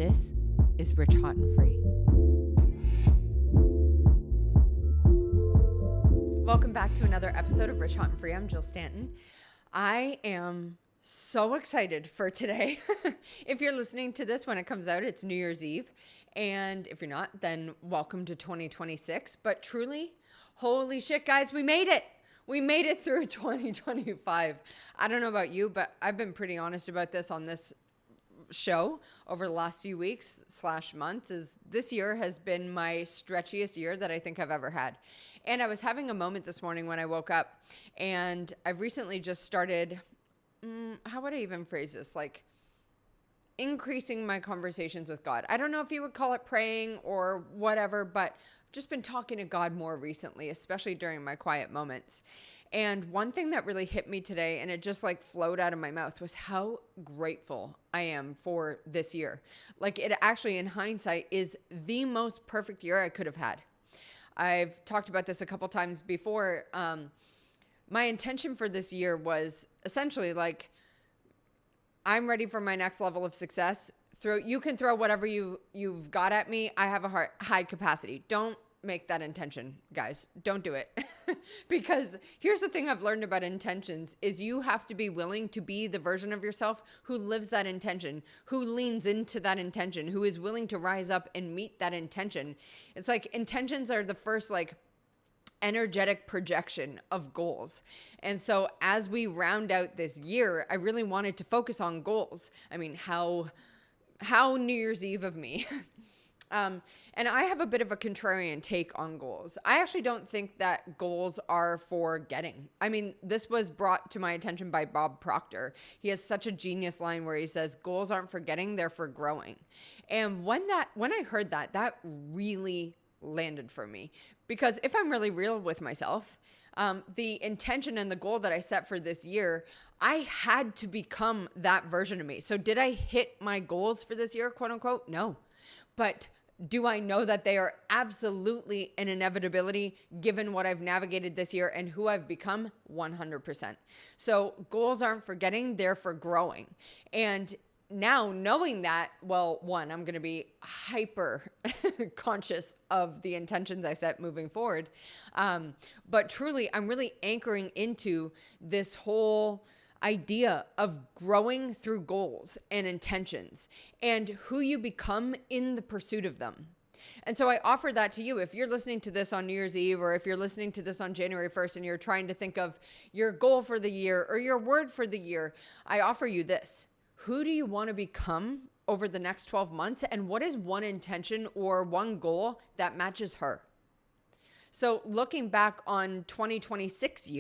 This is Rich, Hot, and Free. Welcome back to another episode of Rich, Hot, and Free. I'm Jill Stanton. I am so excited for today. If you're listening to this when it comes out, it's New Year's Eve. And if you're not, then welcome to 2026. But truly, holy shit, guys, we made it. We made it through 2025. I don't know about you, but I've been pretty honest about this on this show over the last few weeks / months. Is this year has been my stretchiest year that I think I've ever had. And I was having a moment this morning when I woke up, and I've recently just started, how would I even phrase this? Like increasing my conversations with God. I don't know if you would call it praying or whatever, but just been talking to God more recently, especially during my quiet moments. And one thing that really hit me today, and it just like flowed out of my mouth, was how grateful I am for this year. Like it actually, in hindsight, is the most perfect year I could have had. I've talked about this a couple times before. My intention for this year was essentially like, I'm ready for my next level of success. You can throw whatever you've got at me. I have a high capacity. Don't make that intention, guys. Don't do it. Because here's the thing I've learned about intentions is you have to be willing to be the version of yourself who lives that intention, who leans into that intention, who is willing to rise up and meet that intention. It's like intentions are the first like energetic projection of goals. And so as we round out this year, I really wanted to focus on goals. I mean, how New Year's Eve of me. And I have a bit of a contrarian take on goals. I actually don't think that goals are for getting. I mean, this was brought to my attention by Bob Proctor. He has such a genius line where he says, goals aren't for getting, they're for growing. And when I heard that really landed for me. Because if I'm really real with myself, the intention and the goal that I set for this year, I had to become that version of me. So did I hit my goals for this year, quote unquote? No. But do I know that they are absolutely an inevitability given what I've navigated this year and who I've become? 100%. So goals aren't for getting, they're for growing. And now knowing that, well, one, I'm going to be hyper conscious of the intentions I set moving forward. But truly, I'm really anchoring into this whole idea of growing through goals and intentions and who you become in the pursuit of them. And so I offer that to you. If you're listening to this on New Year's Eve, or if you're listening to this on January 1st and you're trying to think of your goal for the year or your word for the year, I offer you this. Who do you want to become over the next 12 months? And what is one intention or one goal that matches her? So looking back on 2026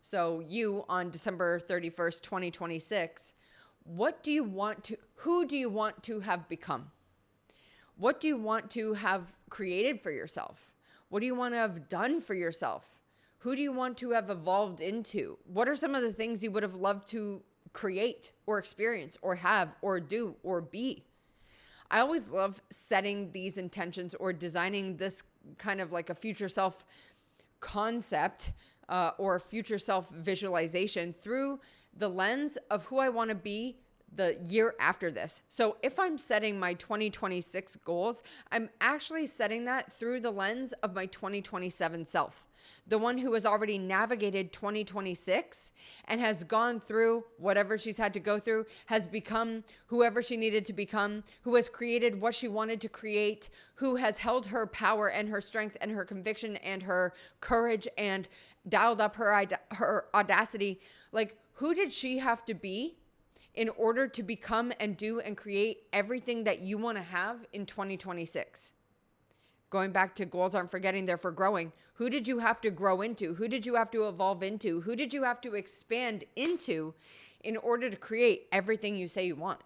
so you on December 31st, 2026, who do you want to have become? What do you want to have created for yourself? What do you want to have done for yourself? Who do you want to have evolved into? What are some of the things you would have loved to create or experience or have or do or be? I always love setting these intentions or designing this kind of like a future self concept or future self visualization through the lens of who I want to be the year after this. So if I'm setting my 2026 goals, I'm actually setting that through the lens of my 2027 self. The one who has already navigated 2026 and has gone through whatever she's had to go through, has become whoever she needed to become, who has created what she wanted to create, who has held her power and her strength and her conviction and her courage and dialed up her audacity. Like, who did she have to be in order to become and do and create everything that you want to have in 2026? Going back to goals aren't for getting, they're for growing. Who did you have to grow into? Who did you have to evolve into? Who did you have to expand into in order to create everything you say you want?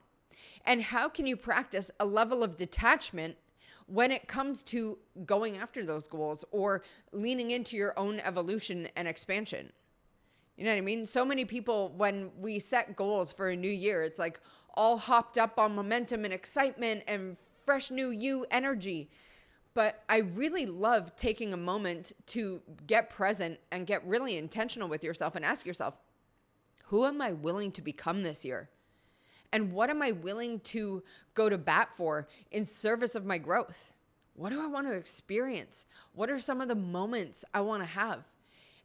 And how can you practice a level of detachment when it comes to going after those goals or leaning into your own evolution and expansion? You know what I mean? So many people, when we set goals for a new year, it's like all hopped up on momentum and excitement and fresh new you energy. But I really love taking a moment to get present and get really intentional with yourself and ask yourself, who am I willing to become this year? And what am I willing to go to bat for in service of my growth? What do I want to experience? What are some of the moments I want to have?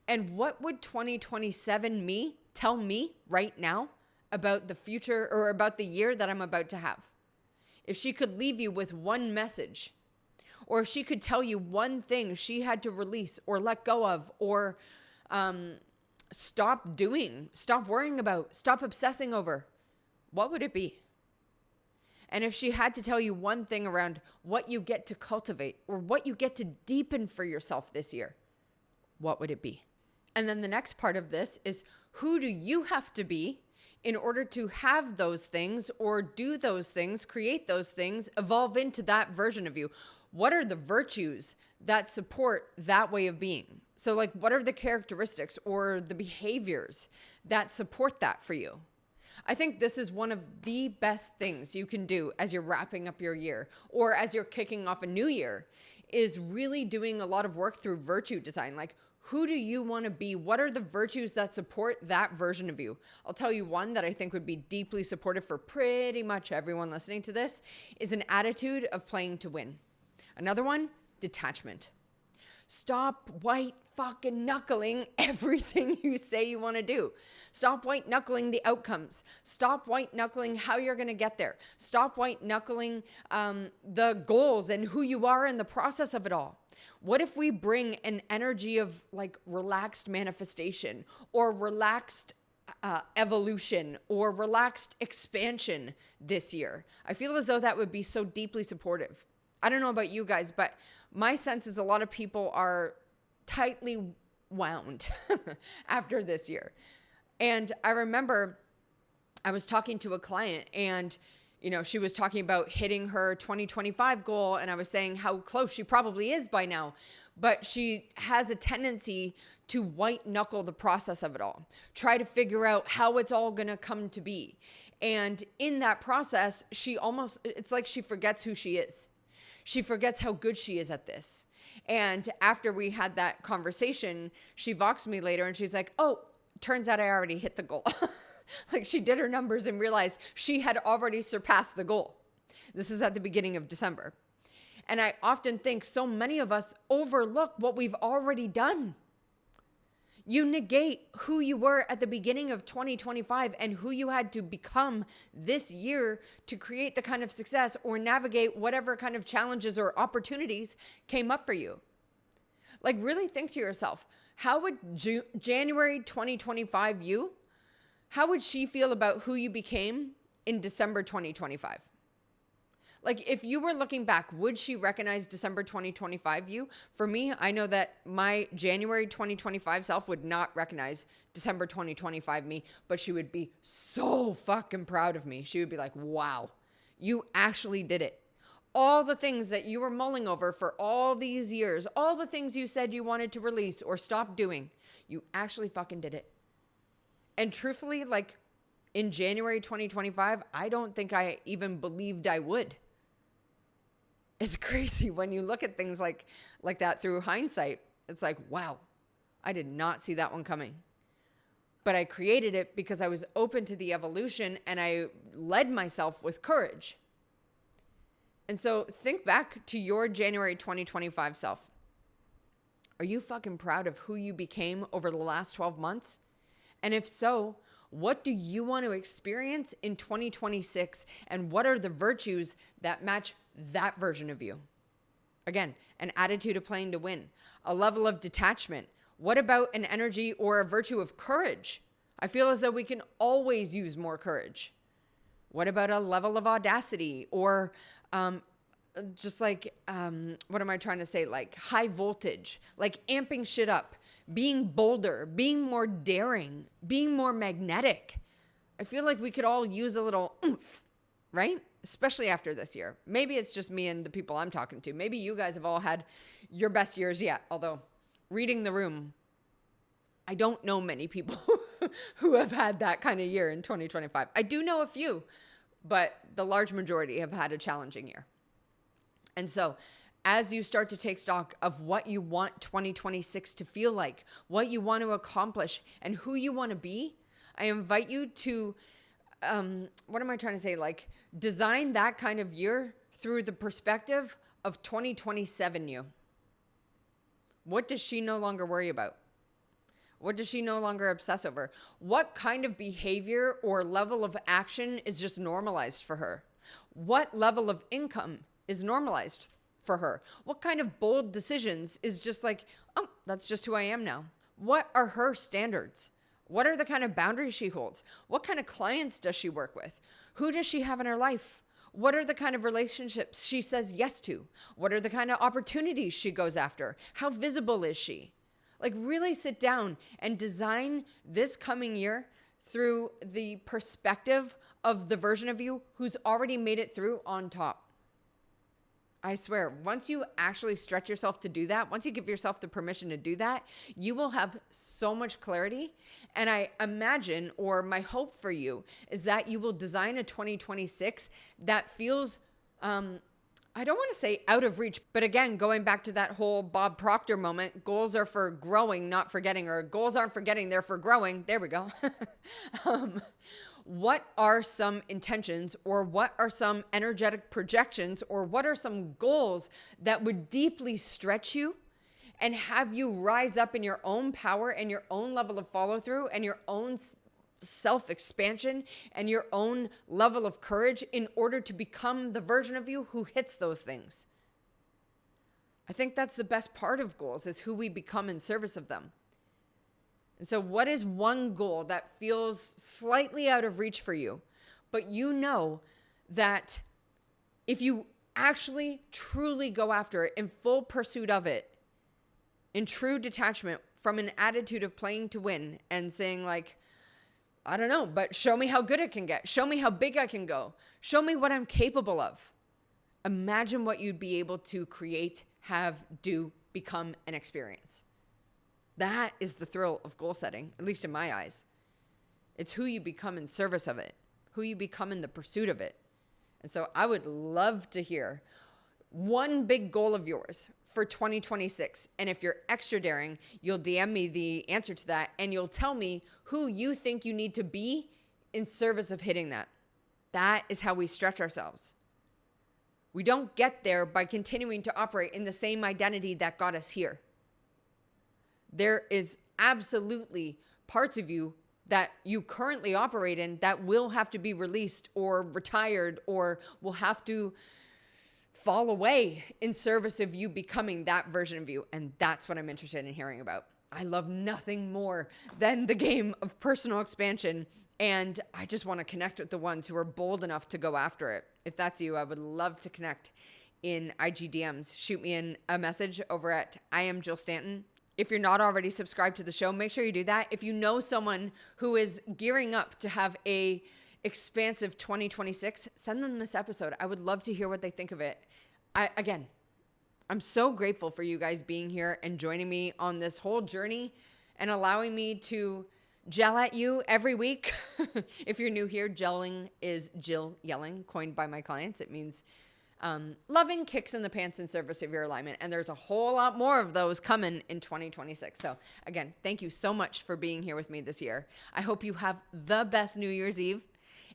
And what would 2027 me tell me right now about the future or about the year that I'm about to have? If she could leave you with one message, or if she could tell you one thing she had to release or let go of, or stop doing, stop worrying about, stop obsessing over, what would it be? And if she had to tell you one thing around what you get to cultivate or what you get to deepen for yourself this year, what would it be? And then the next part of this is, who do you have to be in order to have those things or do those things, create those things, evolve into that version of you? What are the virtues that support that way of being? So like, what are the characteristics or the behaviors that support that for you? I think this is one of the best things you can do as you're wrapping up your year or as you're kicking off a new year, is really doing a lot of work through virtue design. Like, who do you want to be? What are the virtues that support that version of you? I'll tell you one that I think would be deeply supportive for pretty much everyone listening to this is an attitude of playing to win. Another one, detachment. Stop white fucking knuckling everything you say you want to do. Stop white knuckling the outcomes. Stop white knuckling how you're going to get there. Stop white knuckling the goals and who you are in the process of it all. What if we bring an energy of like relaxed manifestation or relaxed evolution or relaxed expansion this year? I feel as though that would be so deeply supportive. I don't know about you guys, but my sense is a lot of people are tightly wound after this year. And I remember I was talking to a client and, you know, she was talking about hitting her 2025 goal. And I was saying how close she probably is by now, but she has a tendency to white knuckle the process of it all, try to figure out how it's all going to come to be. And in that process, it's like she forgets who she is. She forgets how good she is at this. And after we had that conversation, she voxed me later and she's like, oh, turns out I already hit the goal. Like, she did her numbers and realized she had already surpassed the goal. This was at the beginning of December. And I often think so many of us overlook what we've already done. You negate who you were at the beginning of 2025 and who you had to become this year to create the kind of success or navigate whatever kind of challenges or opportunities came up for you. Like, really think to yourself, how would January 2025 you, how would she feel about who you became in December 2025? Like, if you were looking back, would she recognize December 2025 you? For me, I know that my January 2025 self would not recognize December 2025 me, but she would be so fucking proud of me. She would be like, wow, you actually did it. All the things that you were mulling over for all these years, all the things you said you wanted to release or stop doing, you actually fucking did it. And truthfully, like, in January 2025, I don't think I even believed I would. It's crazy when you look at things like that through hindsight. It's like, wow, I did not see that one coming. But I created it because I was open to the evolution and I led myself with courage. And so think back to your January 2025 self. Are you fucking proud of who you became over the last 12 months? And if so, what do you want to experience in 2026? And what are the virtues that match that version of you? Again, an attitude of playing to win, a level of detachment. What about an energy or a virtue of courage? I feel as though we can always use more courage. What about a level of audacity or just like, what am I trying to say? Like high voltage, like amping shit up, being bolder, being more daring, being more magnetic. I feel like we could all use a little oomph, right? Especially after this year. Maybe it's just me and the people I'm talking to. Maybe you guys have all had your best years yet. Although, reading the room, I don't know many people who have had that kind of year in 2025. I do know a few, but the large majority have had a challenging year. And so, as you start to take stock of what you want 2026 to feel like, what you want to accomplish, and who you want to be, I invite you to what am I trying to say? Like, design that kind of year through the perspective of 2027 you. What does she no longer worry about? What does she no longer obsess over? What kind of behavior or level of action is just normalized for her? What level of income is normalized for her? What kind of bold decisions is just like, oh, that's just who I am now? What are her standards? What are the kind of boundaries she holds? What kind of clients does she work with? Who does she have in her life? What are the kind of relationships she says yes to? What are the kind of opportunities she goes after? How visible is she? Like, really sit down and design this coming year through the perspective of the version of you who's already made it through on top. I swear, once you actually stretch yourself to do that, once you give yourself the permission to do that, you will have so much clarity. And I imagine, or my hope for you, is that you will design a 2026 that feels, I don't want to say out of reach, but again, going back to that whole Bob Proctor moment, goals are for growing, not forgetting, or goals aren't for getting, they're for growing. There we go. What are some intentions, or what are some energetic projections, or what are some goals that would deeply stretch you and have you rise up in your own power and your own level of follow through and your own self-expansion and your own level of courage in order to become the version of you who hits those things? I think that's the best part of goals, is who we become in service of them. And so what is one goal that feels slightly out of reach for you, but you know that if you actually truly go after it in full pursuit of it, in true detachment from an attitude of playing to win and saying like, I don't know, but show me how good it can get. Show me how big I can go. Show me what I'm capable of. Imagine what you'd be able to create, have, do, become, and experience. That is the thrill of goal setting, at least in my eyes. It's who you become in service of it, who you become in the pursuit of it. And so I would love to hear one big goal of yours for 2026. And if you're extra daring, you'll DM me the answer to that, and you'll tell me who you think you need to be in service of hitting that. That is how we stretch ourselves. We don't get there by continuing to operate in the same identity that got us here. There is absolutely parts of you that you currently operate in that will have to be released or retired or will have to fall away in service of you becoming that version of you. And that's what I'm interested in hearing about. I love nothing more than the game of personal expansion. And I just want to connect with the ones who are bold enough to go after it. If that's you, I would love to connect in IG DMs. Shoot me in a message over at I am Jill Stanton. If you're not already subscribed to the show, make sure you do that. If you know someone who is gearing up to have a expansive 2026, send them this episode. I would love to hear what they think of it. I'm so grateful for you guys being here and joining me on this whole journey and allowing me to gel at you every week. If you're new here, gelling is Jill yelling, coined by my clients. It means loving kicks in the pants in service of your alignment. And there's a whole lot more of those coming in 2026. So again, thank you so much for being here with me this year. I hope you have the best New Year's Eve.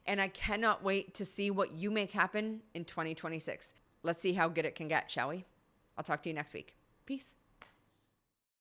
And I cannot wait to see what you make happen in 2026. Let's see how good it can get, shall we? I'll talk to you next week. Peace.